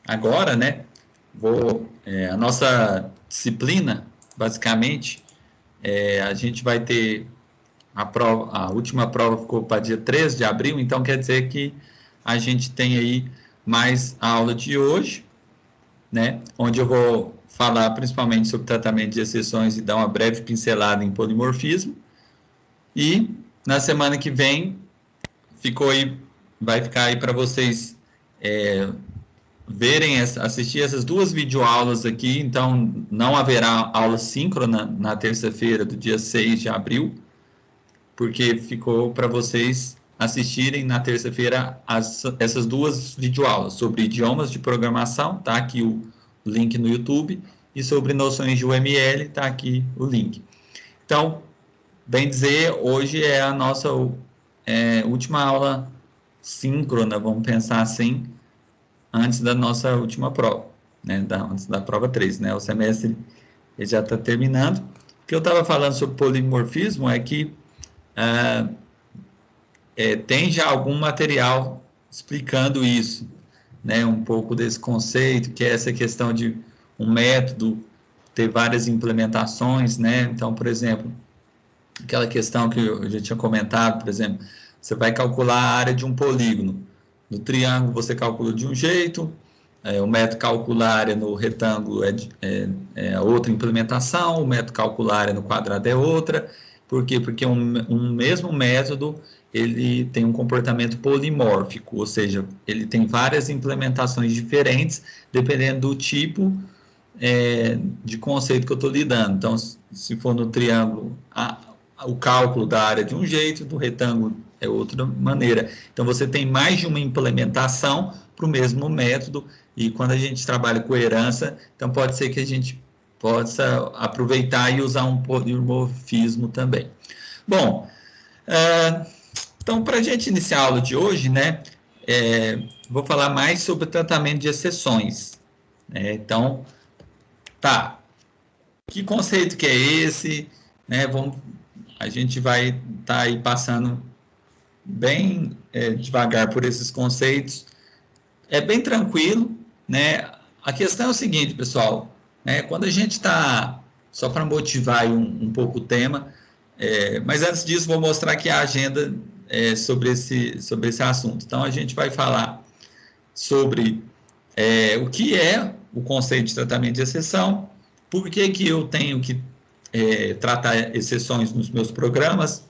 agora, né, a nossa disciplina, basicamente, a gente vai ter a última prova ficou para dia 13 de abril, então quer dizer que a gente tem aí mais a aula de hoje, né, onde eu vou falar principalmente sobre tratamento de exceções e dar uma breve pincelada em polimorfismo. E na semana que vem vai ficar aí para vocês assistir essas duas videoaulas aqui. Então não haverá aula síncrona na terça-feira do dia 6 de abril, porque ficou para vocês assistirem na terça-feira essas duas videoaulas sobre idiomas de programação, tá aqui o link no YouTube, e sobre noções de UML, tá aqui o link. Então, bem dizer, hoje é a nossa última aula síncrona, vamos pensar assim, antes da nossa última prova, né, antes da prova 3, né, o semestre ele já está terminando. O que eu estava falando sobre polimorfismo é que tem já algum material explicando isso, né, um pouco desse conceito, que é essa questão de um método ter várias implementações, né, então, por exemplo, aquela questão que eu já tinha comentado, por exemplo, você vai calcular a área de um polígono. No triângulo você calcula de um jeito, o método calcular a área no retângulo é outra implementação, o método calcular a área no quadrado é outra. Por quê? Porque um mesmo método ele tem um comportamento polimórfico, ou seja, ele tem várias implementações diferentes, dependendo do tipo de conceito que eu estou lidando. Então, se for no triângulo, o cálculo da área de um jeito, do retângulo é outra maneira. Então, você tem mais de uma implementação para o mesmo método, e quando a gente trabalha com herança, então pode ser que a gente possa aproveitar e usar um polimorfismo também. Bom, então, para a gente iniciar a aula de hoje, né, vou falar mais sobre o tratamento de exceções. Então, tá, que conceito que é esse? Né, a gente vai estar aí passando bem devagar por esses conceitos. É bem tranquilo, né? A questão é o seguinte, pessoal, né, quando a gente está, só para motivar aí um pouco o tema, mas antes disso vou mostrar aqui a agenda sobre esse assunto. Então, a gente vai falar sobre o que é o conceito de tratamento de exceção, por que que eu tenho que tratar exceções nos meus programas,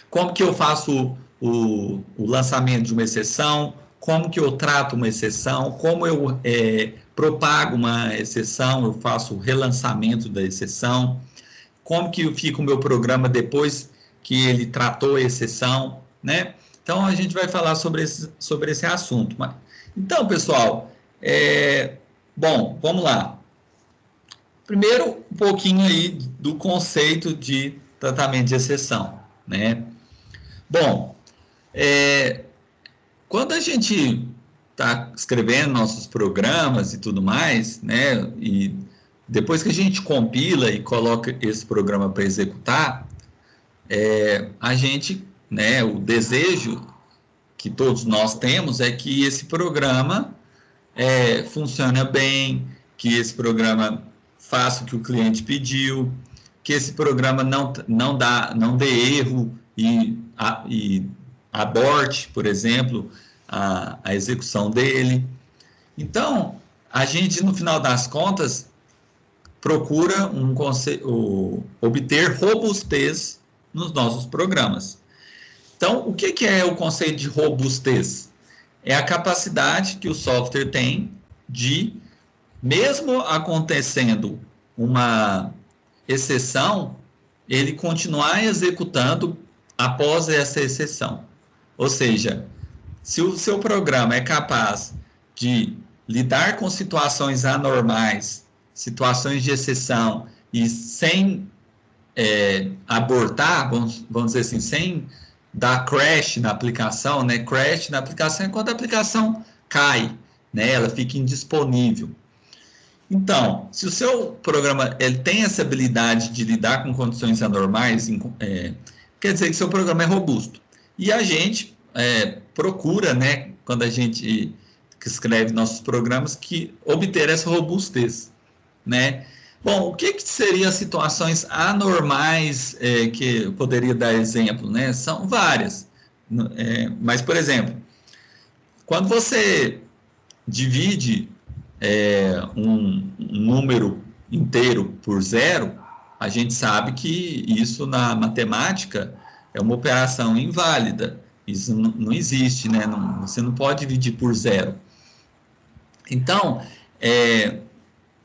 como que eu faço o lançamento de uma exceção, como que eu trato uma exceção, como eu propago uma exceção, eu faço o relançamento da exceção, como que fica o meu programa depois que ele tratou a exceção, né? Então, a gente vai falar sobre esse assunto. Então, pessoal, bom, vamos lá. Primeiro, um pouquinho aí do conceito de tratamento de exceção, né? Bom, quando a gente está escrevendo nossos programas e tudo mais, né? E depois que a gente compila e coloca esse programa para executar, a gente, né? O desejo que todos nós temos é que esse programa funcione bem, que esse programa faça o que o cliente pediu, que esse programa não dê erro e aborte, por exemplo, a execução dele. Então, a gente, no final das contas, procura obter robustez nos nossos programas. Então, o que é o conceito de robustez? É a capacidade que o software tem de, mesmo acontecendo uma exceção, ele continuar executando após essa exceção. Ou seja, se o seu programa é capaz de lidar com situações anormais, situações de exceção, e sem abortar, vamos dizer assim, sem dar crash na aplicação, né? Crash na aplicação é quando a aplicação cai, né? Ela fica indisponível. Então, se o seu programa ele tem essa habilidade de lidar com condições anormais, quer dizer que seu programa é robusto. E a gente procura, né, quando a gente que escreve nossos programas, que obter essa robustez, né? Bom, o que seriam situações anormais que eu poderia dar exemplo, né? São várias, mas, por exemplo, quando você divide um número inteiro por zero, a gente sabe que isso na matemática é uma operação inválida. Isso não existe, né? Você não pode dividir por zero. Então,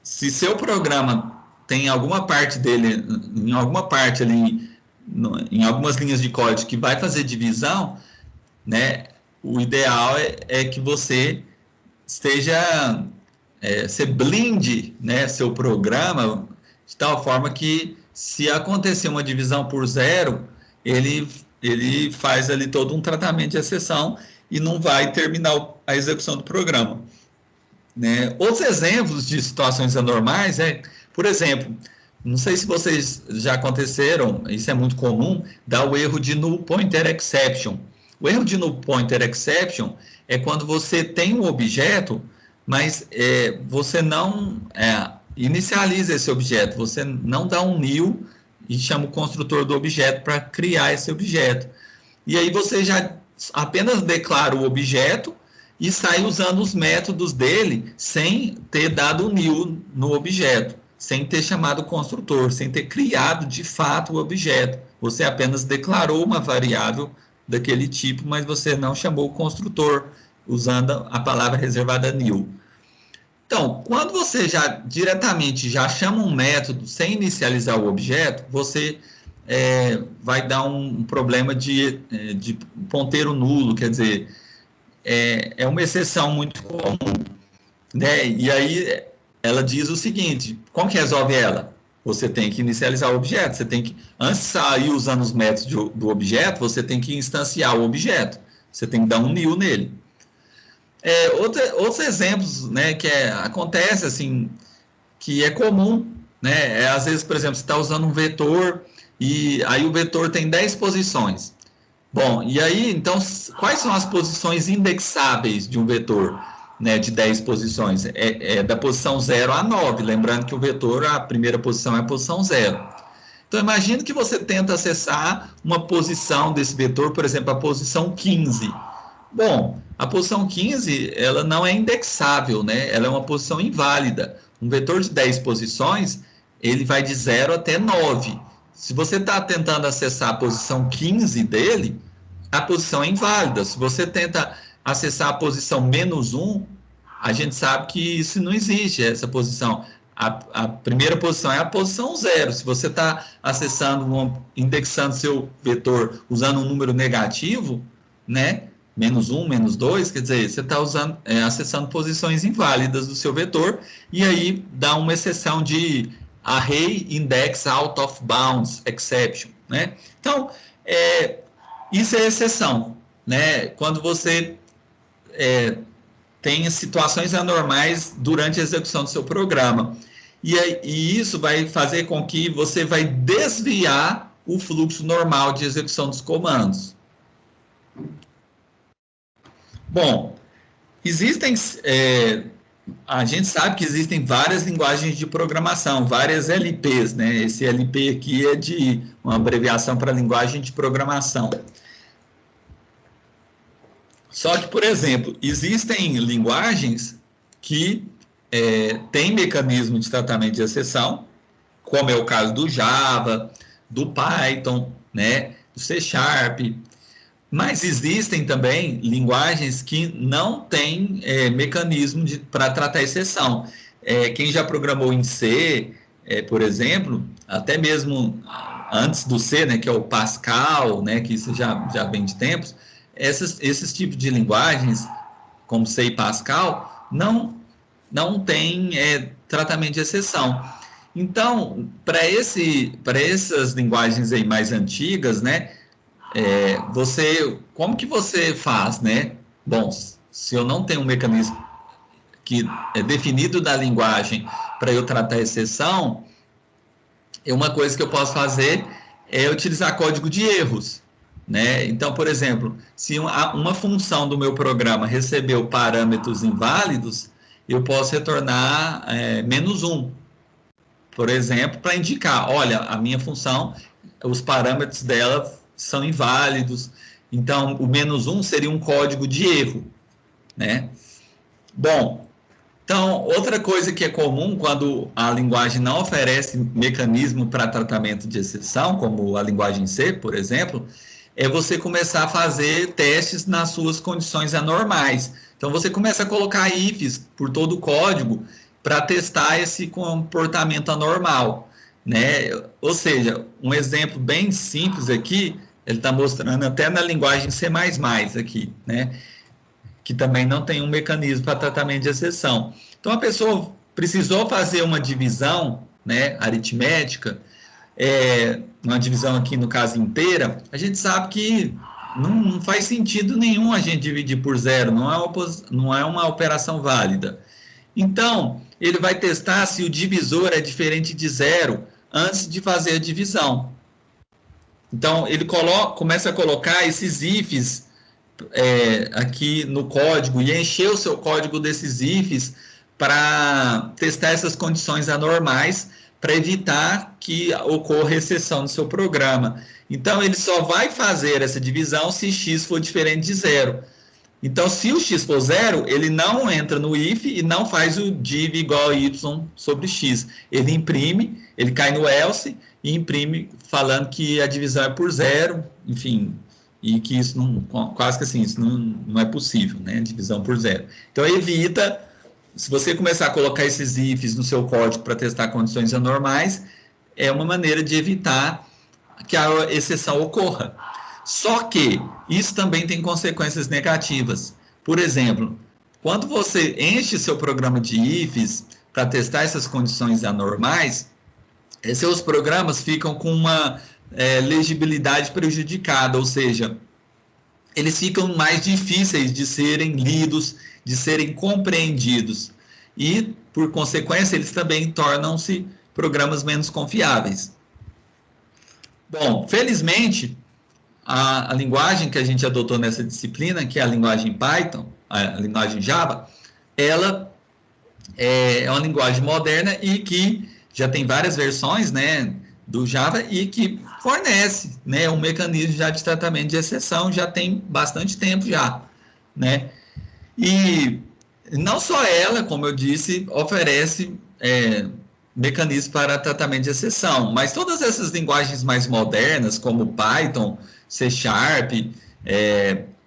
se seu programa tem alguma parte dele, em alguma parte ali, em algumas linhas de código que vai fazer divisão, né? O ideal é que você você blinde, né, seu programa de tal forma que, se acontecer uma divisão por zero, ele faz ali todo um tratamento de exceção e não vai terminar a execução do programa, né? Outros exemplos de situações anormais por exemplo, não sei se vocês já aconteceram, isso é muito comum, dá o erro de null pointer exception. O erro de null pointer exception é quando você tem um objeto, mas você não inicializa esse objeto, você não dá um new e chama o construtor do objeto para criar esse objeto. E aí você já apenas declara o objeto e sai usando os métodos dele sem ter dado o new no objeto, sem ter chamado o construtor, sem ter criado de fato o objeto. Você apenas declarou uma variável daquele tipo, mas você não chamou o construtor usando a palavra reservada new. Então, quando você diretamente chama um método sem inicializar o objeto, você vai dar um problema de ponteiro nulo, quer dizer, é uma exceção muito comum, né? E aí ela diz o seguinte: como que resolve ela? Você tem que inicializar o objeto, você tem que, antes de sair usando os métodos do objeto, você tem que instanciar o objeto, você tem que dar um new nele. Outros exemplos, né, que acontece assim, que é comum, né? Às vezes, por exemplo, você está usando um vetor e aí o vetor tem 10 posições. Bom, e aí, então, quais são as posições indexáveis de um vetor, né, de 10 posições? Da posição 0 a 9, lembrando que o vetor, a primeira posição é a posição 0. Então, imagine que você tenta acessar uma posição desse vetor, por exemplo, a posição 15. Bom, a posição 15, ela não é indexável, né? Ela é uma posição inválida. Um vetor de 10 posições, ele vai de 0 até 9. Se você está tentando acessar a posição 15 dele, a posição é inválida. Se você tenta acessar a posição menos 1, a gente sabe que isso não existe, essa posição. A primeira posição é a posição 0. Se você está indexando seu vetor usando um número negativo, né? Menos 1, menos 2, quer dizer, você está acessando posições inválidas do seu vetor, e aí dá uma exceção de array index out of bounds exception, né? Então, isso é exceção, né? Quando você tem situações anormais durante a execução do seu programa. E isso vai fazer com que você vai desviar o fluxo normal de execução dos comandos. Bom, a gente sabe que existem várias linguagens de programação, várias LPs, né? Esse LP aqui é de uma abreviação para linguagem de programação. Só que, por exemplo, existem linguagens que têm mecanismo de tratamento de exceção, como é o caso do Java, do Python, né? Do C Sharp. Mas existem também linguagens que não têm mecanismo para tratar exceção. Quem já programou em C, por exemplo, até mesmo antes do C, né, que é o Pascal, né, que isso já vem de tempos, esses tipos de linguagens, como C e Pascal, não tem tratamento de exceção. Então, para essas linguagens aí mais antigas, né, como que você faz, né? Bom, se eu não tenho um mecanismo que é definido da linguagem para eu tratar a exceção, uma coisa que eu posso fazer é utilizar código de erros, né? Então, por exemplo, se uma função do meu programa recebeu parâmetros inválidos, eu posso retornar -1, por exemplo, para indicar, olha, a minha função, os parâmetros dela são inválidos. Então, o -1 seria um código de erro, né? Bom, então, outra coisa que é comum quando a linguagem não oferece mecanismo para tratamento de exceção, como a linguagem C, por exemplo, é você começar a fazer testes nas suas condições anormais. Então, você começa a colocar ifs por todo o código para testar esse comportamento anormal, né? Ou seja, um exemplo bem simples aqui, ele está mostrando até na linguagem C++ aqui, né? Que também não tem um mecanismo para tratamento de exceção. Então, a pessoa precisou fazer uma divisão, né, aritmética, uma divisão aqui no caso inteira, a gente sabe que não faz sentido nenhum a gente dividir por zero, não é uma operação válida. Então, ele vai testar se o divisor é diferente de zero antes de fazer a divisão. Então, ele começa a colocar esses ifs aqui no código e encher o seu código desses ifs para testar essas condições anormais para evitar que ocorra exceção no seu programa. Então, ele só vai fazer essa divisão se x for diferente de zero. Então, se o x for zero, ele não entra no if e não faz o div igual a y sobre x. Ele imprime, ele cai no else e imprime falando que a divisão é por zero, enfim, e que isso não, quase que assim, isso não é possível, né? Divisão por zero. Então, evita, se você começar a colocar esses ifs no seu código para testar condições anormais, é uma maneira de evitar que a exceção ocorra. Só que isso também tem consequências negativas. Por exemplo, quando você enche seu programa de ifs para testar essas condições anormais, seus programas ficam com uma legibilidade prejudicada, ou seja, eles ficam mais difíceis de serem lidos, de serem compreendidos. E, por consequência, eles também tornam-se programas menos confiáveis. Bom, felizmente, a linguagem que a gente adotou nessa disciplina, que é a linguagem Python, a linguagem Java, ela é uma linguagem moderna e que já tem várias versões, né, do Java e que fornece, né, um mecanismo já de tratamento de exceção, já tem bastante tempo já, né? E não só ela, como eu disse, oferece mecanismos para tratamento de exceção, mas todas essas linguagens mais modernas, como Python, C#,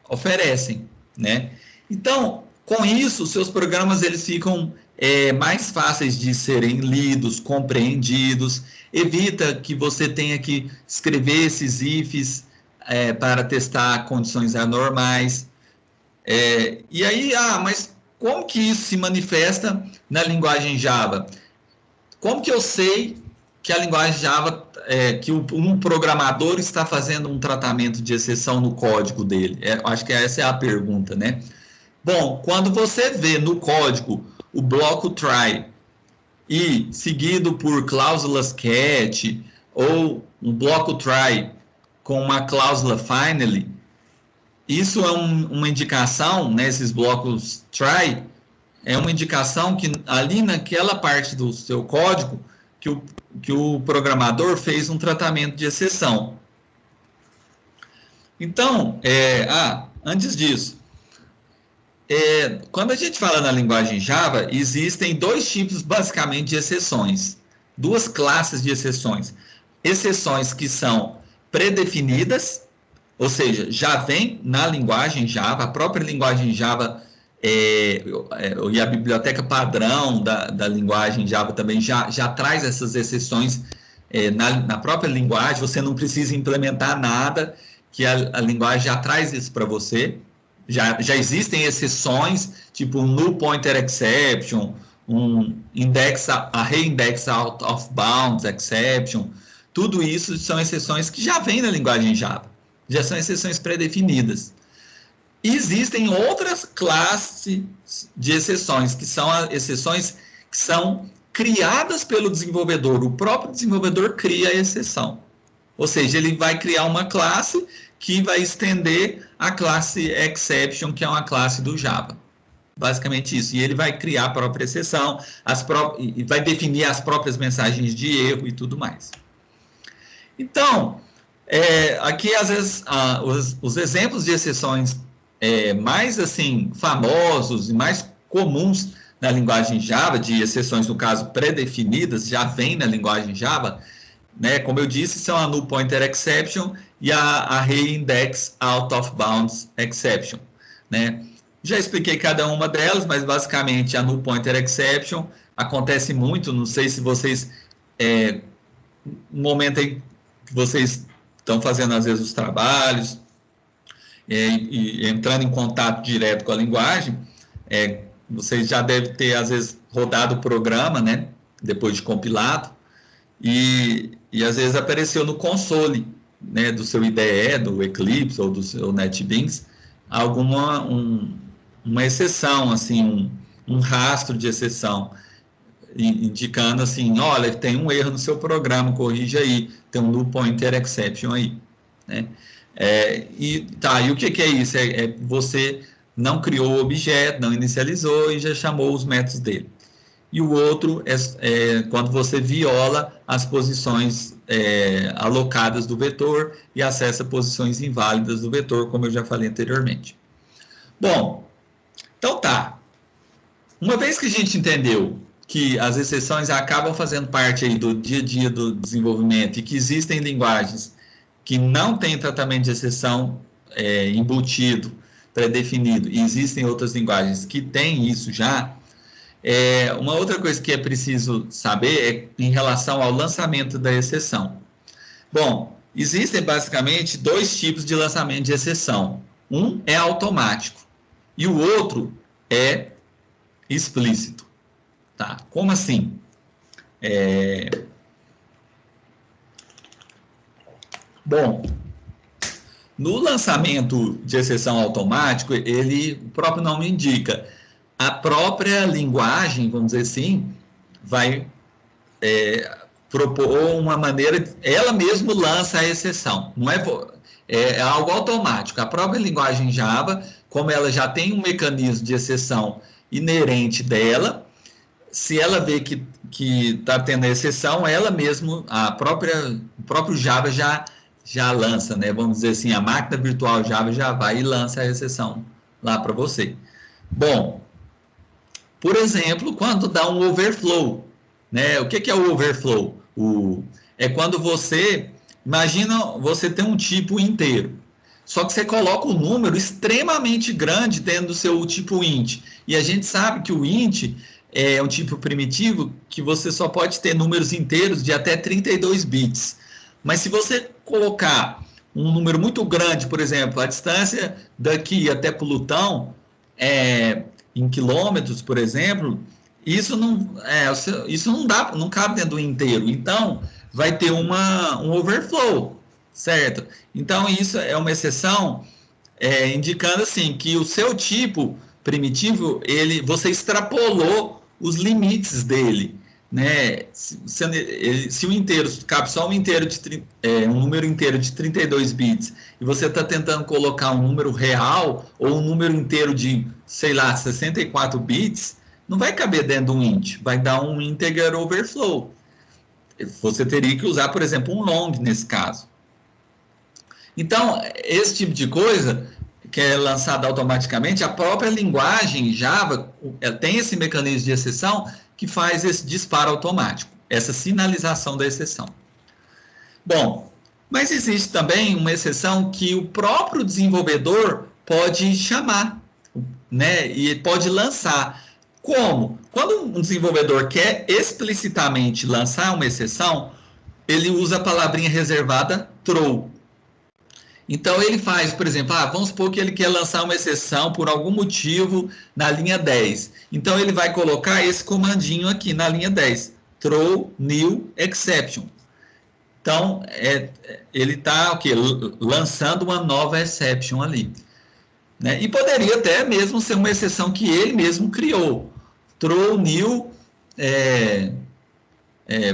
oferecem, né? Então, com isso, seus programas eles ficam mais fáceis de serem lidos, compreendidos, evita que você tenha que escrever esses ifs para testar condições anormais. E aí, mas como que isso se manifesta na linguagem Java? Como que eu sei que a linguagem Java, que um programador está fazendo um tratamento de exceção no código dele? Acho que essa é a pergunta, né? Bom, quando você vê no código o bloco try e seguido por cláusulas catch ou um bloco try com uma cláusula finally, isso é uma indicação, né, esses blocos try, é uma indicação que ali naquela parte do seu código que o programador fez um tratamento de exceção. Então, antes disso, quando a gente fala na linguagem Java, existem dois tipos basicamente de exceções, duas classes de exceções. Exceções que são predefinidas, ou seja, já vem na linguagem Java, a própria linguagem Java e a biblioteca padrão da linguagem Java também já traz essas exceções na própria linguagem, você não precisa implementar nada, que a linguagem já traz isso para você. Já existem exceções, tipo um null pointer exception, um array index out of bounds exception. Tudo isso são exceções que já vêm na linguagem Java. Já são exceções pré-definidas. E existem outras classes de exceções, que são exceções que são criadas pelo desenvolvedor. O próprio desenvolvedor cria a exceção. Ou seja, ele vai criar uma classe que vai estender a classe exception, que é uma classe do Java. Basicamente isso. E ele vai criar a própria exceção, e vai definir as próprias mensagens de erro e tudo mais. Então, aqui, às vezes, os exemplos de exceções mais assim famosos e mais comuns na linguagem Java, de exceções, no caso, pré-definidas, já vem na linguagem Java, né? Como eu disse, são a null pointer exception e a array index out of bounds exception, né? Já expliquei cada uma delas, mas basicamente a null pointer exception acontece muito, não sei se vocês, no momento em que vocês estão fazendo às vezes os trabalhos, e entrando em contato direto com a linguagem, vocês já devem ter às vezes rodado o programa, né? Depois de compilado, e às vezes apareceu no console, né, do seu IDE, do Eclipse ou do seu NetBeans, uma exceção, assim, um rastro de exceção, indicando assim, olha, tem um erro no seu programa, corrija aí, tem um null pointer exception aí, né? E o que é isso? Você não criou o objeto, não inicializou e já chamou os métodos dele. E o outro é quando você viola as posições alocadas do vetor e acessa posições inválidas do vetor, como eu já falei anteriormente. Bom, então uma vez que a gente entendeu que as exceções acabam fazendo parte aí do dia a dia do desenvolvimento e que existem linguagens que não têm tratamento de exceção embutido, pré-definido, e existem outras linguagens que têm isso já, uma outra coisa que é preciso saber é em relação ao lançamento da exceção. Bom, existem basicamente dois tipos de lançamento de exceção. Um é automático e o outro é explícito. Tá? Como assim? Bom, no lançamento de exceção automático, o próprio nome indica, a própria linguagem, vamos dizer assim, vai propor uma maneira, ela mesma lança a exceção, não é algo automático. A própria linguagem Java, como ela já tem um mecanismo de exceção inerente dela, se ela vê que está tendo a exceção, ela mesma, o próprio Java já lança, né? Vamos dizer assim, a máquina virtual Java já vai e lança a exceção lá para você. Bom, por exemplo, quando dá um overflow, né? O que é o overflow? É quando imagina, você tem um tipo inteiro, só que você coloca um número extremamente grande dentro do seu tipo int, e a gente sabe que o int é um tipo primitivo que você só pode ter números inteiros de até 32 bits. Mas se você colocar um número muito grande, por exemplo, a distância daqui até Plutão, em quilômetros, por exemplo, isso não cabe dentro do inteiro. Então, vai ter um overflow, certo? Então, isso é uma exceção indicando assim que o seu tipo primitivo, você extrapolou os limites dele, né? Se o inteiro cabe só um número inteiro de 32 bits e você está tentando colocar um número real ou um número inteiro de, sei lá, 64 bits, não vai caber dentro de um int, vai dar um integer overflow. Você teria que usar, por exemplo, um long nesse caso. Então, esse tipo de coisa que é lançada automaticamente, a própria linguagem Java tem esse mecanismo de exceção que faz esse disparo automático, essa sinalização da exceção. Bom, mas existe também uma exceção que o próprio desenvolvedor pode chamar, né, e pode lançar. Como? Quando um desenvolvedor quer explicitamente lançar uma exceção, ele usa a palavrinha reservada throw. Então, ele faz, por exemplo, vamos supor que ele quer lançar uma exceção por algum motivo na linha 10. Então, ele vai colocar esse comandinho aqui na linha 10, throw new exception. Então, ele está lançando uma nova exception ali. Né? E poderia até mesmo ser uma exceção que ele mesmo criou. Throw new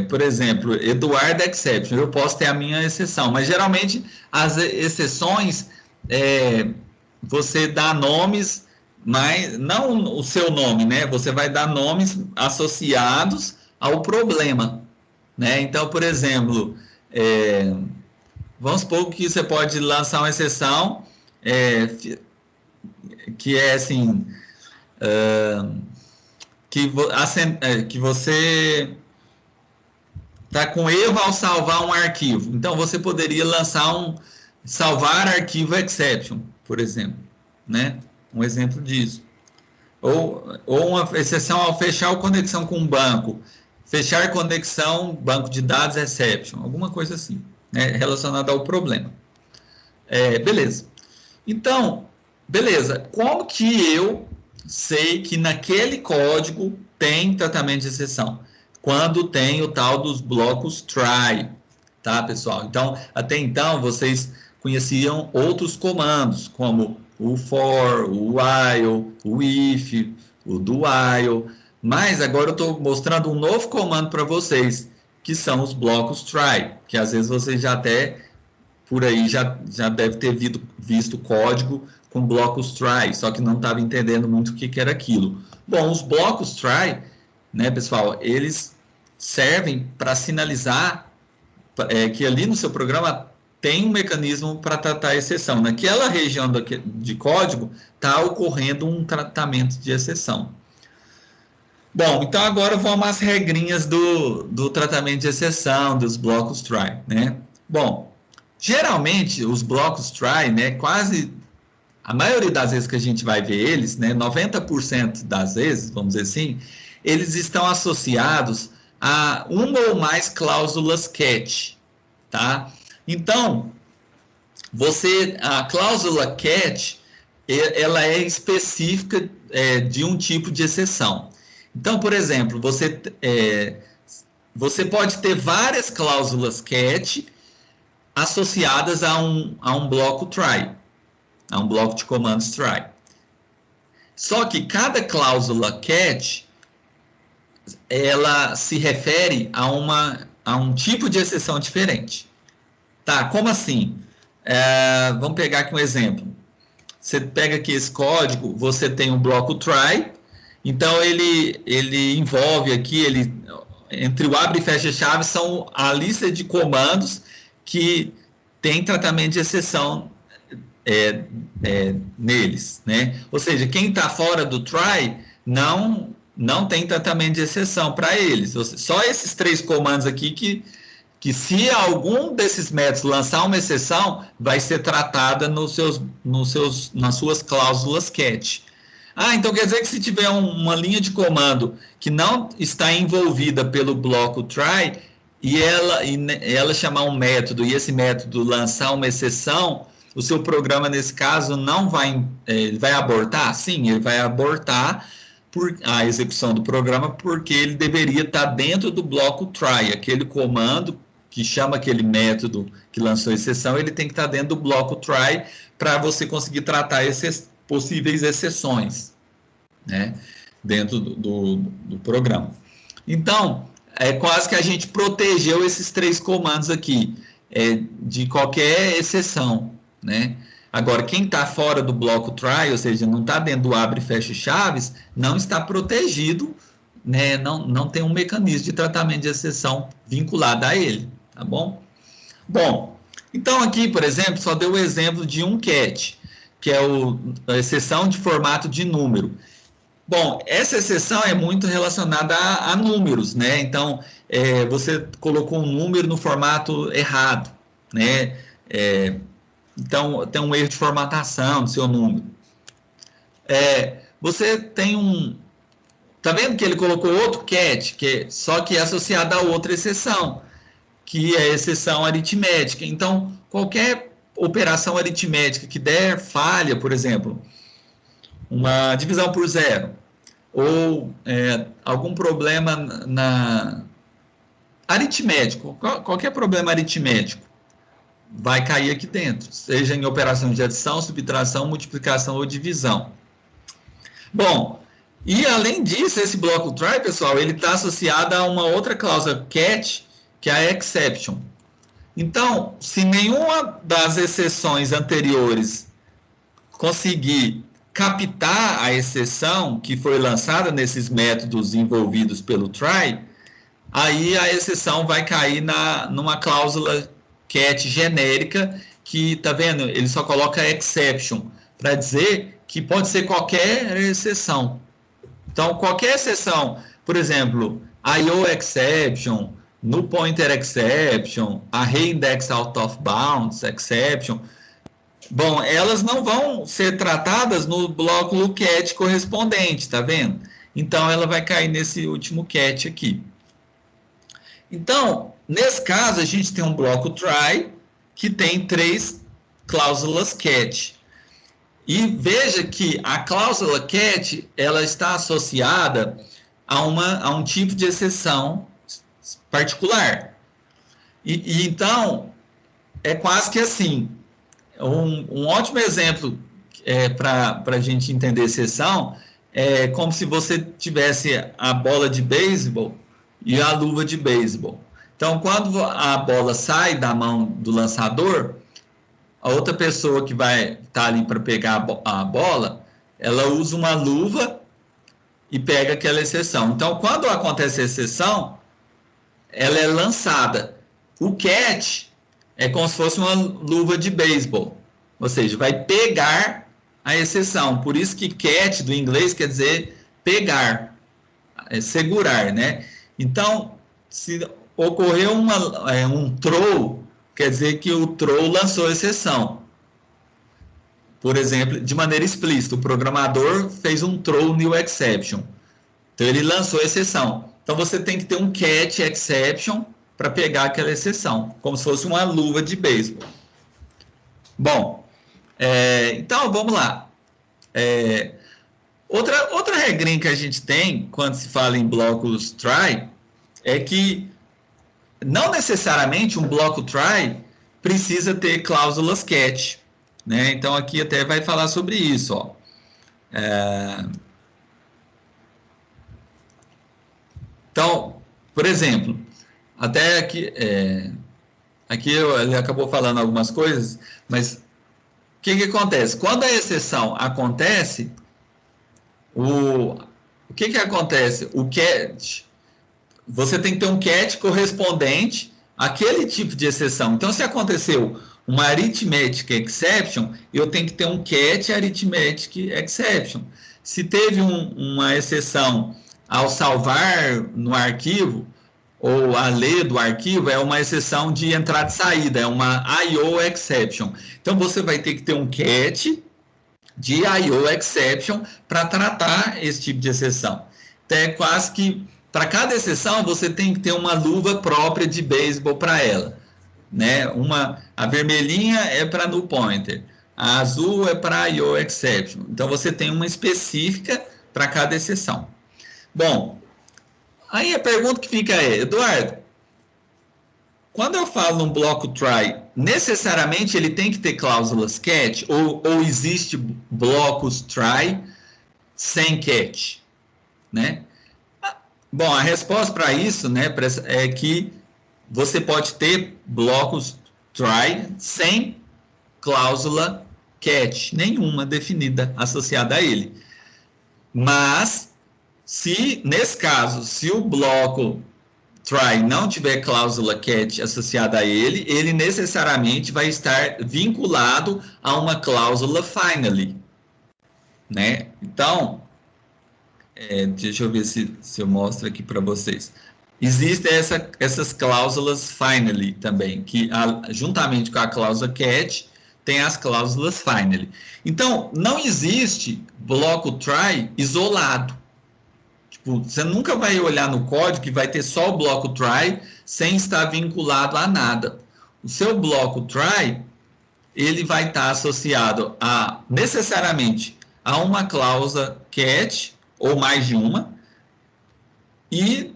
por exemplo, Eduardo exception, eu posso ter a minha exceção, mas geralmente as exceções, você dá nomes, mas não o seu nome, né? Você vai dar nomes associados ao problema, né? Então, por exemplo, vamos supor que você pode lançar uma exceção que é assim, que você está com erro ao salvar um arquivo. Então, você poderia lançar salvar arquivo exception, por exemplo, né? Um exemplo disso. Ou uma exceção ao fechar conexão com um banco. Fechar conexão, banco de dados exception. Alguma coisa assim, né? Relacionada ao problema. Beleza. Então, beleza. Como que eu sei que naquele código tem tratamento de exceção? Quando tem o tal dos blocos try, tá, pessoal? Então, até então, vocês conheciam outros comandos, como o for, o while, o if, o do while, mas agora eu estou mostrando um novo comando para vocês, que são os blocos try, que às vezes vocês já até, por aí, já deve ter visto código com blocos try, só que não estava entendendo muito o que era aquilo. Bom, os blocos try, né, pessoal, eles servem para sinalizar que ali no seu programa tem um mecanismo para tratar a exceção. Naquela região de código está ocorrendo um tratamento de exceção. Bom, então agora vamos às regrinhas do tratamento de exceção, dos blocos try, né? Bom, geralmente os blocos try, né, quase a maioria das vezes que a gente vai ver eles, né, 90% das vezes, vamos dizer assim, eles estão associados a uma ou mais cláusulas catch, tá? Então, a cláusula catch, ela é específica de um tipo de exceção. Então, por exemplo, você pode ter várias cláusulas catch associadas a um bloco try, a um bloco de comandos try. Só que cada cláusula catch, ela se refere a um tipo de exceção diferente. Tá, como assim? Vamos pegar aqui um exemplo. Você pega aqui esse código, você tem um bloco try, então ele envolve aqui, entre o abre e fecha chave, são a lista de comandos que tem tratamento de exceção neles, né? Ou seja, quem está fora do try não tem tratamento de exceção para eles. Só esses 3 comandos aqui que se algum desses métodos lançar uma exceção, vai ser tratada nas suas cláusulas catch. Então quer dizer que se tiver uma linha de comando que não está envolvida pelo bloco try, e ela chamar um método, e esse método lançar uma exceção, o seu programa, nesse caso, não vai abortar? Sim, ele vai abortar a execução do programa, porque ele deveria estar dentro do bloco try, aquele comando que chama aquele método que lançou a exceção, ele tem que estar dentro do bloco try para você conseguir tratar essas possíveis exceções, né, dentro do programa. Então, quase que a gente protegeu esses 3 comandos aqui de qualquer exceção, né? Agora, quem está fora do bloco try, ou seja, não está dentro do abre e fecha chaves, não está protegido, né? Não tem um mecanismo de tratamento de exceção vinculado a ele, tá bom? Bom, então aqui, por exemplo, só deu o exemplo de um catch, que é a exceção de formato de número. Bom, essa exceção é muito relacionada a números, né? Então, você colocou um número no formato errado, né? Então, tem um erro de formatação do seu número. Você tem tá vendo que ele colocou outro catch, só que é associado a outra exceção, que é a exceção aritmética. Então, qualquer operação aritmética que der falha, por exemplo, uma divisão por zero, ou algum problema aritmético, qualquer problema aritmético, vai cair aqui dentro, seja em operação de adição, subtração, multiplicação ou divisão. Bom, E, além disso, esse bloco try, pessoal, ele está associado a uma outra cláusula catch, que é a exception. Então, se nenhuma das exceções anteriores conseguir captar a exceção que foi lançada nesses métodos envolvidos pelo try, aí a exceção vai cair numa cláusula catch genérica que, tá vendo? Ele só coloca exception para dizer que pode ser qualquer exceção. Então, qualquer exceção, por exemplo, IO exception, null pointer exception, array index out of bounds exception, bom, elas não vão ser tratadas no bloco catch correspondente, tá vendo? Então, ela vai cair nesse último catch aqui. Então, nesse caso, a gente tem um bloco try que tem 3 cláusulas catch. E veja que a cláusula catch, ela está associada a um tipo de exceção particular. E então, é quase que assim, um ótimo exemplo para a gente entender exceção é como se você tivesse a bola de beisebol e a luva de beisebol. Então, quando a bola sai da mão do lançador, a outra pessoa que vai estar ali para pegar a bola, ela usa uma luva e pega aquela exceção. Então, quando acontece a exceção, ela é lançada. O catch é como se fosse uma luva de beisebol, ou seja, vai pegar a exceção. Por isso que catch do inglês quer dizer pegar, segurar, né? Então, se ocorreu um throw, quer dizer que o throw lançou exceção. Por exemplo, de maneira explícita, o programador fez um throw new exception. Então, ele lançou exceção. Então, você tem que ter um catch exception para pegar aquela exceção, como se fosse uma luva de beisebol. Bom, então, vamos lá. Outra regrinha que a gente tem, quando se fala em blocos try, é que não necessariamente um bloco try precisa ter cláusulas catch, né? Então, aqui até vai falar sobre isso, ó. Então, por exemplo, até aqui, ele acabou falando algumas coisas, mas o que acontece? Quando a exceção acontece, o que acontece? O catch, você tem que ter um catch correspondente àquele tipo de exceção. Então, se aconteceu uma arithmetic exception, eu tenho que ter um catch arithmetic exception. Se teve uma exceção ao salvar no arquivo, ou a ler do arquivo, é uma exceção de entrada e saída, é uma IO exception. Então, você vai ter que ter um catch de IO exception para tratar esse tipo de exceção. Então, é quase que, para cada exceção, você tem que ter uma luva própria de beisebol para ela, né? A vermelhinha é para null pointer, a azul é para IO exception. Então, você tem uma específica para cada exceção. Bom, aí a pergunta que fica é, Eduardo, quando eu falo num bloco try, necessariamente ele tem que ter cláusulas catch ou existe blocos try sem catch, né? Bom, a resposta para isso, né, é que você pode ter blocos try sem cláusula catch, nenhuma definida associada a ele. Mas nesse caso, se o bloco try não tiver cláusula catch associada a ele, ele necessariamente vai estar vinculado a uma cláusula finally, né? Então, deixa eu ver se eu mostro aqui para vocês. Existem essas cláusulas finally também, que juntamente com a cláusula catch, tem as cláusulas finally. Então, não existe bloco try isolado. Você nunca vai olhar no código que vai ter só o bloco try sem estar vinculado a nada. O seu bloco try, ele vai estar associado necessariamente a uma cláusula catch, ou mais de uma, e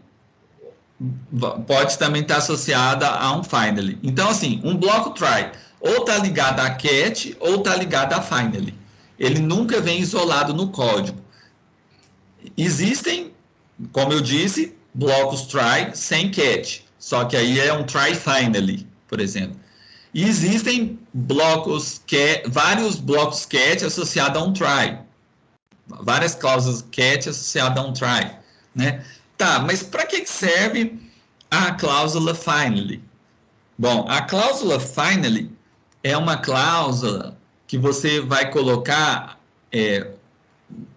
pode também estar associada a um finally. Então, assim, um bloco try ou está ligado a catch ou está ligado a finally. Ele nunca vem isolado no código. Existem, como eu disse, blocos try sem catch, só que aí é um try finally, por exemplo. E existem blocos vários blocos catch associados a um try, várias cláusulas catch associadas a um try, né? Tá, mas para que serve a cláusula finally? Bom, a cláusula finally é uma cláusula que você vai colocar,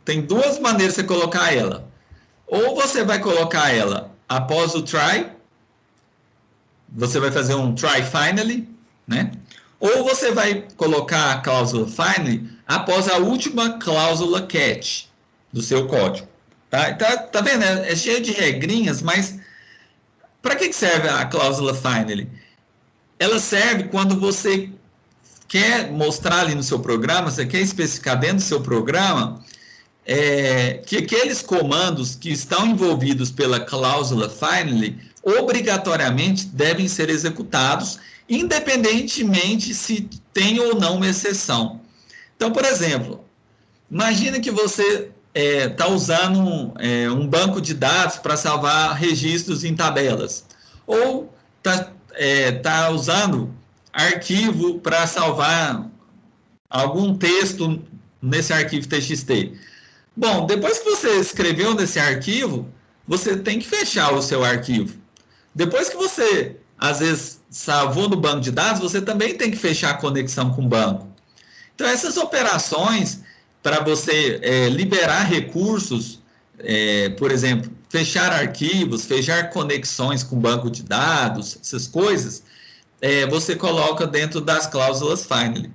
tem duas maneiras de você colocar ela. Ou você vai colocar ela após o try, você vai fazer um try finally, né? Ou você vai colocar a cláusula finally após a última cláusula catch do seu código. Tá vendo? É cheio de regrinhas, mas para que serve a cláusula finally? Ela serve quando você quer mostrar ali no seu programa, você quer especificar dentro do seu programa que aqueles comandos que estão envolvidos pela cláusula finally obrigatoriamente devem ser executados, independentemente se tem ou não uma exceção. Então, por exemplo, imagina que você está usando um banco de dados para salvar registros em tabelas, ou está usando arquivo para salvar algum texto nesse arquivo TXT. Bom, depois que você escreveu nesse arquivo, você tem que fechar o seu arquivo. Depois que você, às vezes, salvou no banco de dados, você também tem que fechar a conexão com o banco. Então, essas operações, para você liberar recursos, por exemplo, fechar arquivos, fechar conexões com banco de dados, essas coisas, você coloca dentro das cláusulas finally.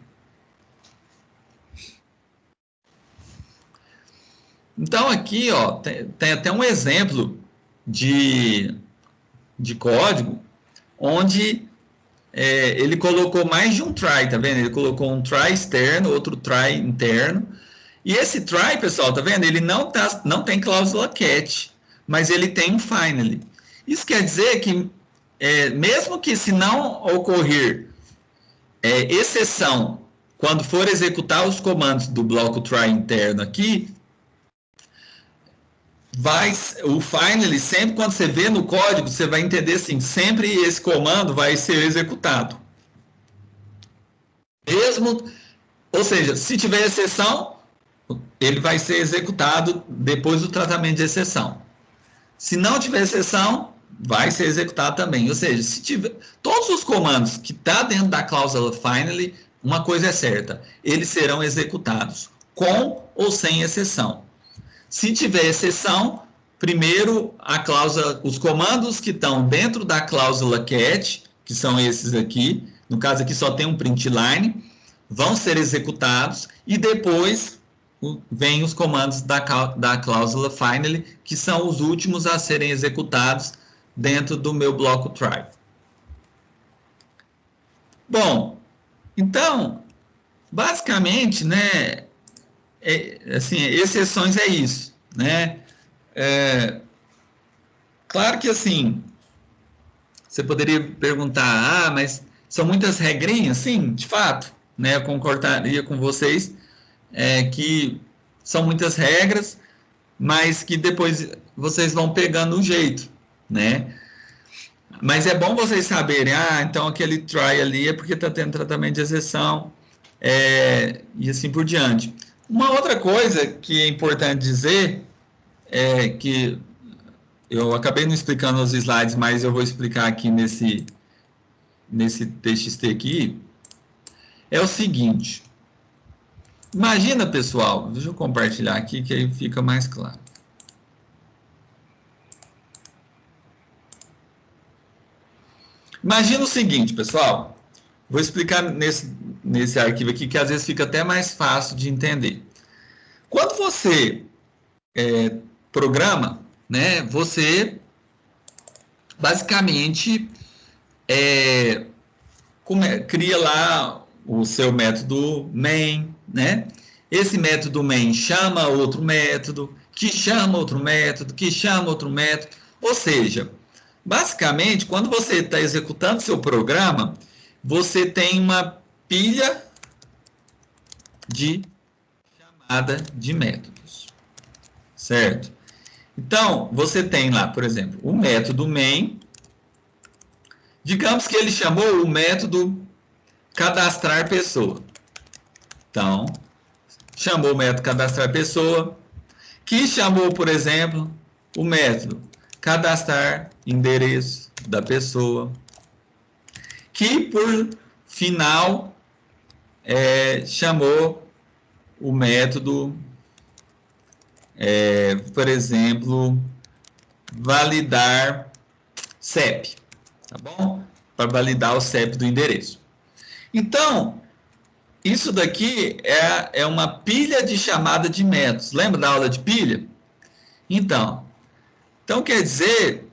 Então, aqui, ó, tem até um exemplo de código onde ele colocou mais de um try, tá vendo? Ele colocou um try externo, outro try interno. E esse try, pessoal, tá vendo? Ele não tem cláusula catch, mas ele tem um finally. Isso quer dizer que, mesmo que se não ocorrer exceção quando for executar os comandos do bloco try interno aqui, o finally, sempre quando você vê no código, você vai entender assim, sempre esse comando vai ser executado. Ou seja, se tiver exceção, ele vai ser executado depois do tratamento de exceção. Se não tiver exceção, vai ser executado também. Ou seja, se tiver todos os comandos que estão dentro da cláusula finally, uma coisa é certa, eles serão executados, com ou sem exceção. Se tiver exceção, primeiro os comandos que estão dentro da cláusula catch, que são esses aqui, no caso aqui só tem um print line, vão ser executados e depois vem os comandos da cláusula finally, que são os últimos a serem executados dentro do meu bloco try. Bom, então, basicamente, né, assim, exceções é isso, né? Claro que assim, você poderia perguntar, mas são muitas regrinhas? Sim, de fato, né? Eu concordaria com vocês que são muitas regras, mas que depois vocês vão pegando um jeito, né? Mas é bom vocês saberem, então aquele try ali é porque está tendo tratamento de exceção, e assim por diante. Uma outra coisa que é importante dizer é que eu acabei não explicando nos slides, mas eu vou explicar aqui nesse TXT aqui, é o seguinte. Imagina, pessoal, deixa eu compartilhar aqui que aí fica mais claro. Imagina o seguinte, pessoal, vou explicar nesse arquivo aqui que às vezes fica até mais fácil de entender. Quando você programa, né, você basicamente cria lá o seu método main, né? Esse método main chama outro método, que chama outro método, que chama outro método. Ou seja, basicamente, quando você está executando seu programa, você tem uma pilha de chamada de métodos, certo? Então, você tem lá, por exemplo, o método main. Digamos que ele chamou o método cadastrar pessoa. Então, chamou o método cadastrar pessoa, que chamou, por exemplo, o método cadastrar endereço da pessoa, que por final chamou o método, por exemplo, validar CEP, tá bom? Para validar o CEP do endereço. Então, isso daqui é uma pilha de chamada de métodos. Lembra da aula de pilha? Então quer dizer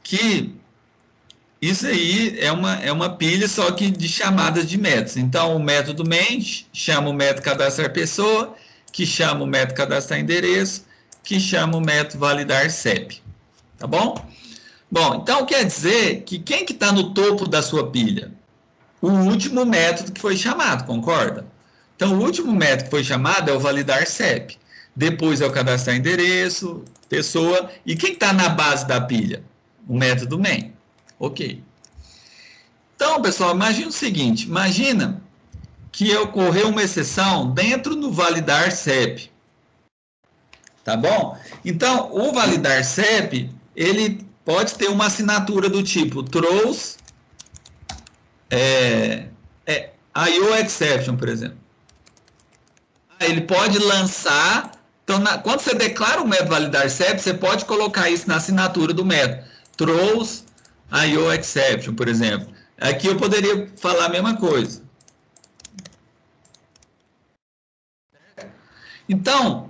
que isso aí é uma pilha só que de chamadas de métodos. Então, o método main chama o método cadastrar pessoa, que chama o método cadastrar endereço, que chama o método validar CEP. Tá bom? Bom, então quer dizer que quem que está no topo da sua pilha? O último método que foi chamado, concorda? Então, o último método que foi chamado é o validar CEP. Depois é o cadastrar endereço, pessoa. E quem está na base da pilha? O método main. Ok. Então, pessoal, imagina o seguinte. Imagina que ocorreu uma exceção dentro do validar CEP. Tá bom? Então, o validar CEP, ele pode ter uma assinatura do tipo throws IO exception, por exemplo. Ele pode lançar. Então, quando você declara o método validar CEP, você pode colocar isso na assinatura do método. Throws IO exception, por exemplo. Aqui eu poderia falar a mesma coisa. Então,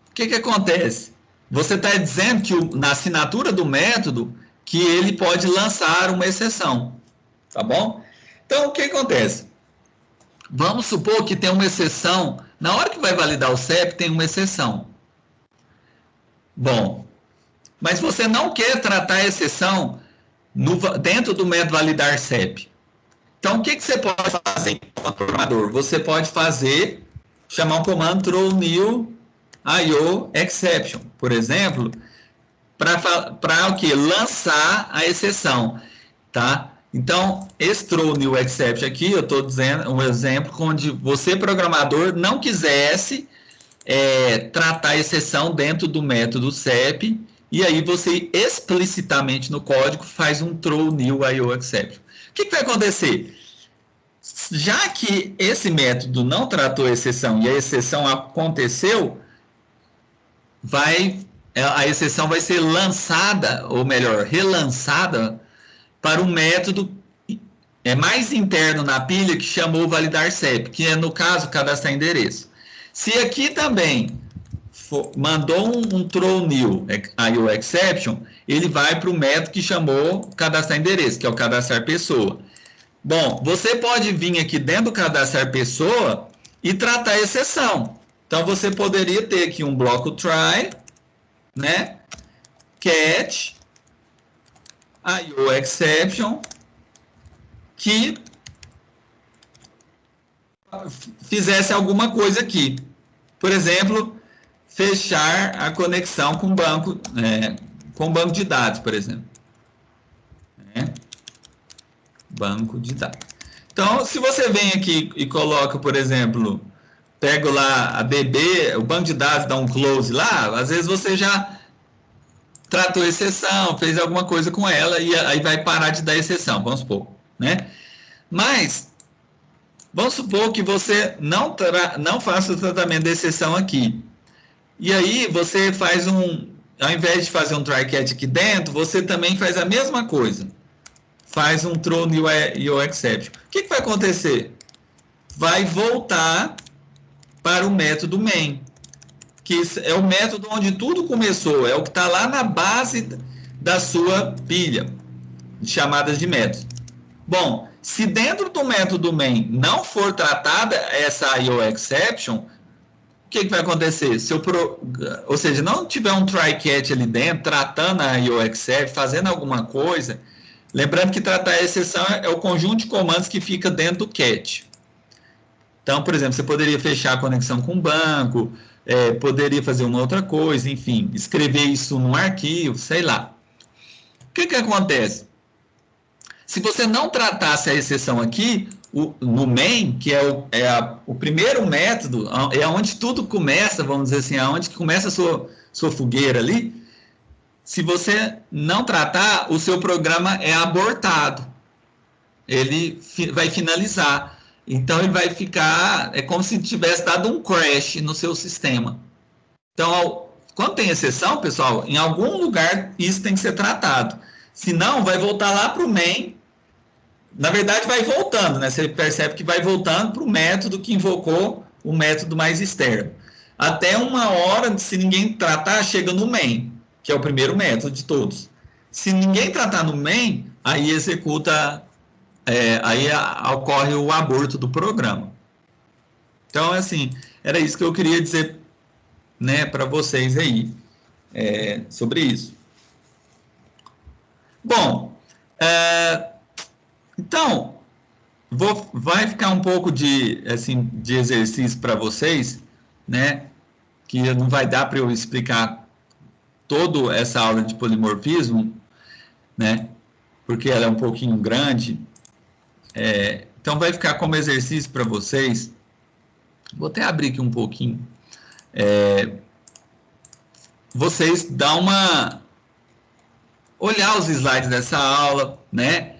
o que acontece? Você está dizendo que na assinatura do método que ele pode lançar uma exceção. Tá bom? Então, o que acontece? Vamos supor que tem uma exceção. Na hora que vai validar o CEP, tem uma exceção. Bom, mas você não quer tratar a exceção dentro do método validar CEP. Então, o que você pode fazer como programador? Você pode chamar um comando throw new IO exception, por exemplo, para o que? Lançar a exceção, tá? Então, esse throw new exception aqui, eu estou dizendo um exemplo onde você, programador, não quisesse tratar a exceção dentro do método CEP, e aí você explicitamente no código faz um throw new IO exception. O que vai acontecer? Já que esse método não tratou a exceção e a exceção aconteceu, a exceção vai ser lançada, ou melhor, relançada para um método mais interno na pilha que chamou validar CEP, que é, no caso, cadastrar endereço. Se aqui também mandou um throw new IO exception, ele vai para o método que chamou cadastrar endereço, que é o cadastrar pessoa. Bom, você pode vir aqui dentro do cadastrar pessoa e tratar a exceção. Então, você poderia ter aqui um bloco try, né? Catch IO exception, que fizesse alguma coisa aqui. Por exemplo, fechar a conexão com banco de dados, por exemplo. Banco de dados. Então, se você vem aqui e coloca, por exemplo, pego lá a DB, o banco de dados, dá um close lá, às vezes você já tratou exceção, fez alguma coisa com ela e aí vai parar de dar exceção, vamos supor, né? Mas, vamos supor que você não faça o tratamento de exceção aqui. E aí você faz ao invés de fazer um try catch aqui dentro, você também faz a mesma coisa. Faz um throw new IO exception. O que vai acontecer? Vai voltar para o método main, que é o método onde tudo começou, é o que está lá na base da sua pilha de chamadas de métodos. Bom, se dentro do método main não for tratada essa IO exception, o que vai acontecer? Ou seja, não tiver um try catch ali dentro, tratando a IO exception, fazendo alguma coisa, lembrando que tratar a exceção é o conjunto de comandos que fica dentro do catch. Então, por exemplo, você poderia fechar a conexão com o banco, poderia fazer uma outra coisa, enfim, escrever isso num arquivo, sei lá. O que acontece? Se você não tratasse a exceção aqui, no main, que é o primeiro método, é onde tudo começa, vamos dizer assim, aonde que começa a sua fogueira ali, se você não tratar, o seu programa é abortado. Ele vai finalizar. Então, ele vai ficar... É como se tivesse dado um crash no seu sistema. Então, quando tem exceção, pessoal, em algum lugar isso tem que ser tratado. Senão, vai voltar lá para o main. Na verdade, vai voltando, né? Você percebe que vai voltando para o método que invocou o método mais externo. Até uma hora, se ninguém tratar, chega no main, que é o primeiro método de todos. Se ninguém tratar no main, aí executa, aí ocorre o aborto do programa. Então, assim, era isso que eu queria dizer, né, para vocês aí, sobre isso. Bom, então, vai ficar um pouco de exercício para vocês, né, que não vai dar para eu explicar toda essa aula de polimorfismo, né, porque ela é um pouquinho grande. Então, vai ficar como exercício para vocês. Vou até abrir aqui um pouquinho. Vocês dão olhar os slides dessa aula, né,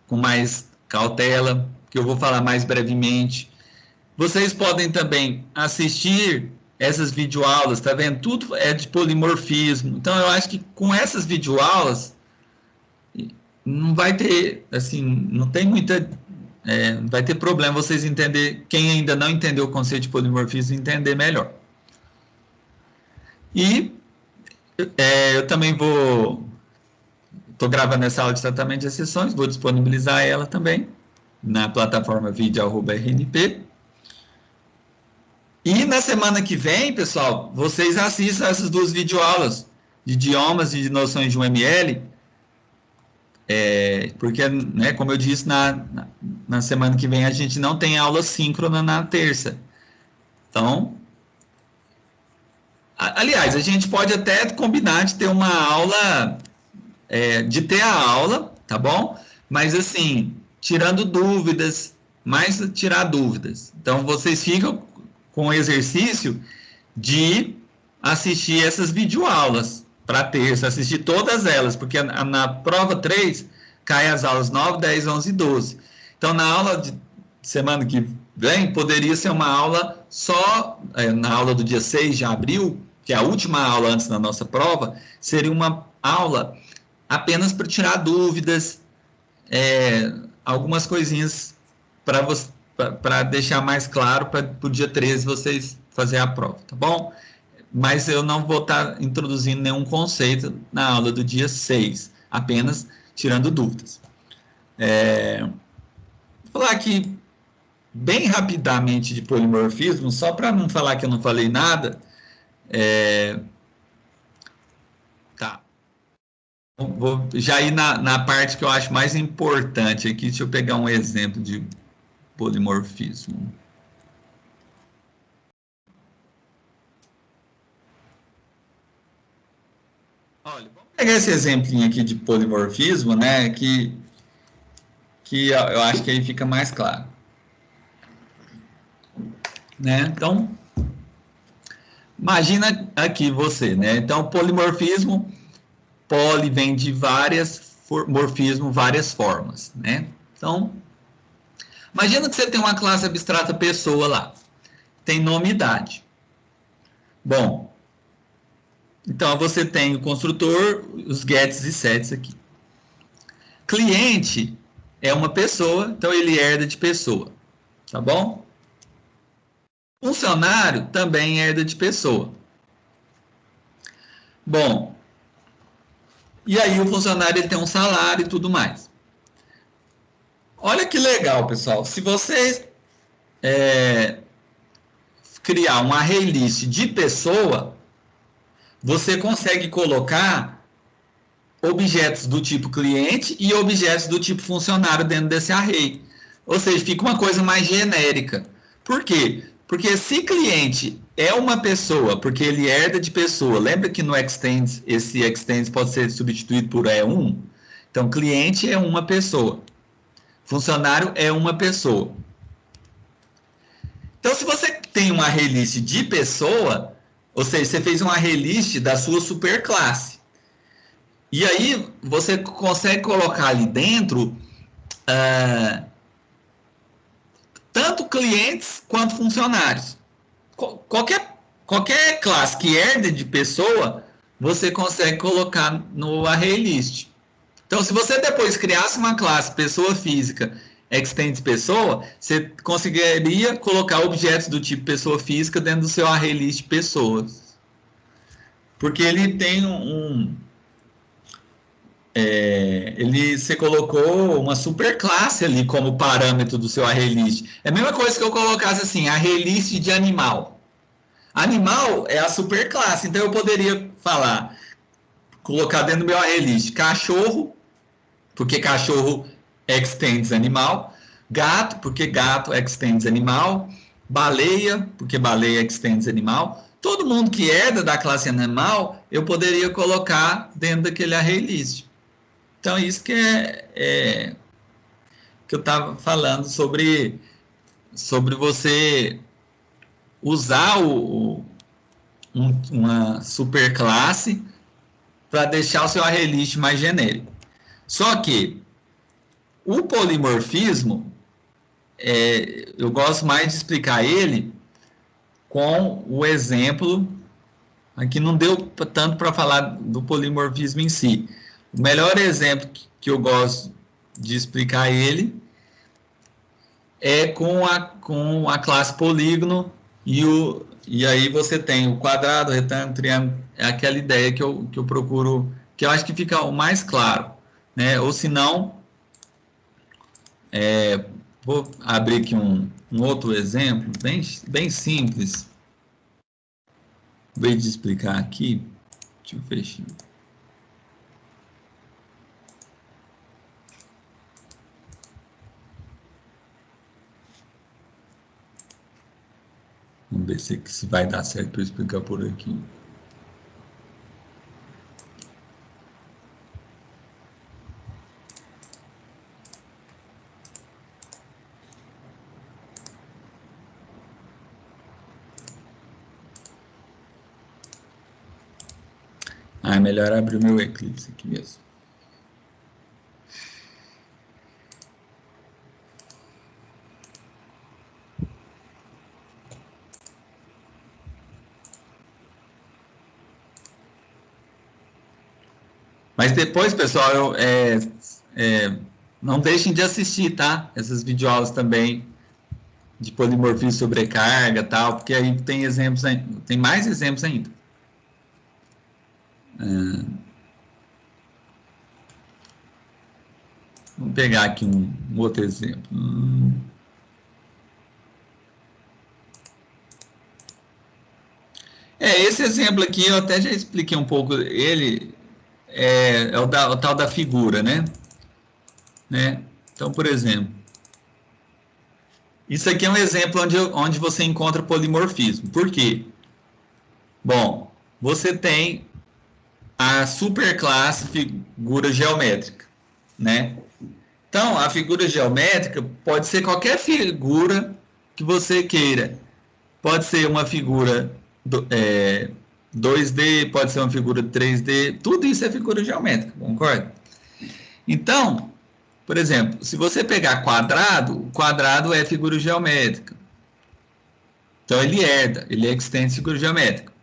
com mais cautela, que eu vou falar mais brevemente. Vocês podem também assistir essas videoaulas, tá vendo? Tudo é de polimorfismo. Então, eu acho que com essas videoaulas não vai ter, assim, não tem muita... não vai ter problema vocês entender, quem ainda não entendeu o conceito de polimorfismo, entender melhor. E eu também estou gravando essa aula de tratamento de exceções, vou disponibilizar ela também na plataforma video@rnp. E na semana que vem, pessoal, vocês assistam essas duas videoaulas de idiomas e de noções de UML, porque, né, como eu disse, na semana que vem a gente não tem aula síncrona na terça. Então, aliás, a gente pode até combinar de ter uma aula, de ter a aula, tá bom? Mas assim, tirando dúvidas, mais tirar dúvidas. Então, vocês ficam com o exercício de assistir essas videoaulas para terça, assistir todas elas, porque na prova 3 cai as aulas 9, 10, 11 e 12. Então, na aula de semana que vem, poderia ser uma aula só, na aula do dia 6 de abril, que é a última aula antes da nossa prova, seria uma aula apenas para tirar dúvidas, algumas coisinhas para deixar mais claro, para o dia 13 vocês fazerem a prova, tá bom? Mas eu não vou estar introduzindo nenhum conceito na aula do dia 6, apenas tirando dúvidas. Vou falar aqui bem rapidamente de polimorfismo, só para não falar que eu não falei nada. Tá. Vou já ir na parte que eu acho mais importante aqui. Deixa eu pegar um exemplo de polimorfismo. Olha, vamos pegar esse exemplinho aqui de polimorfismo, né, que eu acho que aí fica mais claro. Né? Então, imagina aqui você, né? Então, polimorfismo, poli vem de morfismo, várias formas, né? Então, imagina que você tem uma classe abstrata pessoa lá, tem nome e idade. Bom, então você tem o construtor, os gets e sets aqui. Cliente é uma pessoa, então ele herda de pessoa, tá bom? Funcionário também herda de pessoa. Bom, e aí o funcionário ele tem um salário e tudo mais. Olha que legal, pessoal. Se vocês criar um array list de pessoa, você consegue colocar objetos do tipo cliente e objetos do tipo funcionário dentro desse array. Ou seja, fica uma coisa mais genérica. Por quê? Porque se cliente é uma pessoa, porque ele herda de pessoa, lembra que no extends, esse extends pode ser substituído por é1? Então, cliente é uma pessoa. Funcionário é uma pessoa. Então, se você tem uma array list de pessoa, ou seja, você fez uma array list da sua superclasse. E aí, você consegue colocar ali dentro tanto clientes quanto funcionários. Qualquer classe que herde de pessoa, você consegue colocar no array list. Então, se você depois criasse uma classe pessoa física extends pessoa, você conseguiria colocar objetos do tipo pessoa física dentro do seu array list pessoas. Porque ele tem você colocou uma superclasse ali como parâmetro do seu array list. É a mesma coisa que eu colocasse assim, array list de animal. Animal é a superclasse, então eu poderia falar, colocar dentro do meu array list cachorro, porque cachorro extends animal, gato, porque gato extends animal, baleia, porque baleia extends animal. Todo mundo que herda da classe animal, eu poderia colocar dentro daquele array list. Então, isso que que eu estava falando sobre você usar uma superclasse para deixar o seu array list mais genérico. Só que o polimorfismo, eu gosto mais de explicar ele com o exemplo. Aqui não deu tanto para falar do polimorfismo em si. O melhor exemplo que eu gosto de explicar ele é com a classe polígono e aí você tem o quadrado, o retângulo, o triângulo, é aquela ideia que eu procuro, que eu acho que fica o mais claro, né? Ou se não, vou abrir aqui um outro exemplo, bem simples, em vez de explicar aqui, deixa eu fechar. Vamos ver se vai dar certo para eu explicar por aqui. É melhor abrir o meu Eclipse aqui mesmo. Mas depois, pessoal, não deixem de assistir, tá? Essas videoaulas também de polimorfismo, sobrecarga e tal, porque aí tem exemplos, tem mais exemplos ainda. Vamos pegar aqui um outro exemplo. Esse exemplo aqui eu até já expliquei um pouco ele, o tal da figura, né? Então, por exemplo, isso aqui é um exemplo onde você encontra polimorfismo. Por quê? Bom, você tem a superclasse figura geométrica, né? Então, a figura geométrica pode ser qualquer figura que você queira. Pode ser uma figura 2D, pode ser uma figura 3D, tudo isso é figura geométrica, concorda? Então, por exemplo, se você pegar quadrado, o quadrado é figura geométrica. Então, ele herda, ele extende figura geométrica.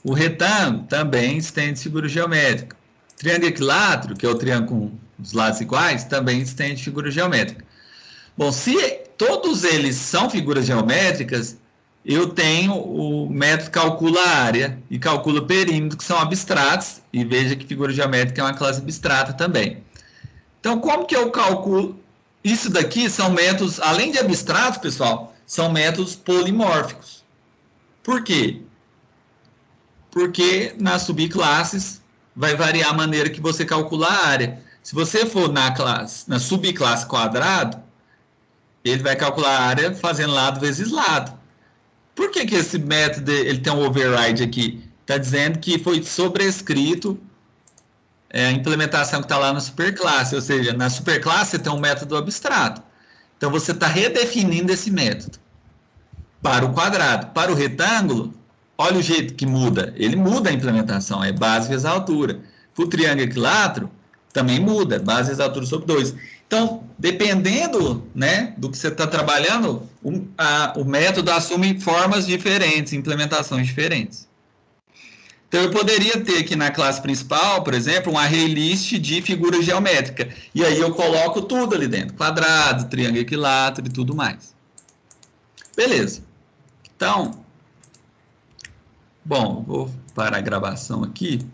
O retângulo também estende figura geométrica. Triângulo equilátero, que é o triângulo com os lados iguais, também estende figura geométrica. Bom, se todos eles são figuras geométricas, eu tenho o método calcula área e calcula perímetro, que são abstratos, e veja que figura geométrica é uma classe abstrata também. Então, como que eu calculo? Isso daqui são métodos, além de abstratos, pessoal, são métodos polimórficos. Por quê? Porque nas subclasses vai variar a maneira que você calcula a área. Se você for na subclasse quadrado, ele vai calcular a área fazendo lado vezes lado. Por que esse método ele tem um override aqui? Está dizendo que foi sobrescrito a implementação que está lá na superclasse, ou seja, na superclasse você tem um método abstrato. Então você está redefinindo esse método para o quadrado. Para o retângulo, olha o jeito que muda. Ele muda a implementação, é base vezes a altura. Para o triângulo equilátero, também muda, base vezes a altura sobre 2. Então, dependendo, né, do que você está trabalhando, o método assume formas diferentes, implementações diferentes. Então, eu poderia ter aqui na classe principal, por exemplo, um array list de figura geométrica. E aí eu coloco tudo ali dentro. Quadrado, triângulo equilátero e tudo mais. Beleza. Então, bom, vou parar a gravação aqui.